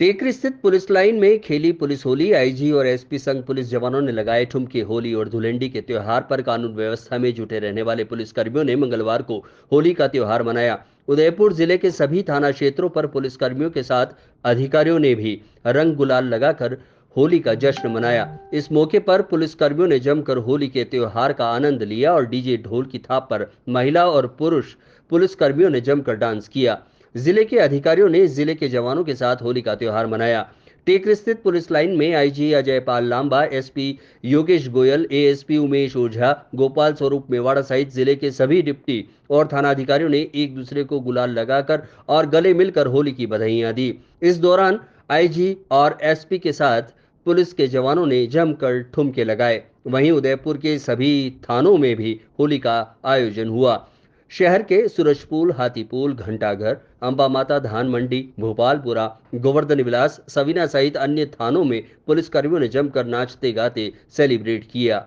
टेकरी स्थित police line में खेली पुलिस होली। आईजी और एसपी संघ पुलिस जवानों ने लगाए ठुमके। होली और धुलेंडी के त्योहार पर कानून व्यवस्था में जुटे रहने वाले पुलिसकर्मियों ने मंगलवार को होली का त्योहार मनाया। उदयपुर जिले के सभी थाना क्षेत्रों पर पुलिसकर्मियों के साथ अधिकारियों ने भी रंग गुलाल लगाकर होली का जश्न मनाया। इस मौके पर पुलिसकर्मियों ने जमकर होली के त्योहार का आनंद लिया और डीजे ढोल की थाप पर महिला और पुरुष पुलिसकर्मियों ने जमकर डांस किया। जिले के अधिकारियों ने जिले के जवानों के साथ होली का त्योहार मनाया। टेकरी स्थित पुलिस लाइन में IG Ajay Pal Lamba, SP Yogesh Goyal, ASP Umesh ओझा, गोपाल स्वरूप मेवाड़ा सहित जिले के सभी डिप्टी और थानाधिकारियों ने एक दूसरे को गुलाल लगाकर और गले मिलकर होली की बधाइयां दी। इस दौरान आईजी और एसपी के साथ पुलिस के जवानों ने जमकर ठुमके लगाए। वहीं उदयपुर के सभी थानों में भी होली का आयोजन हुआ। शहर के सूरजपुल, हाथीपुल, घंटाघर, अंबा माता, धान मंडी, भोपालपुरा, गोवर्धन विलास, सवीना सहित अन्य थानों में पुलिसकर्मियों ने जमकर नाचते गाते सेलिब्रेट किया।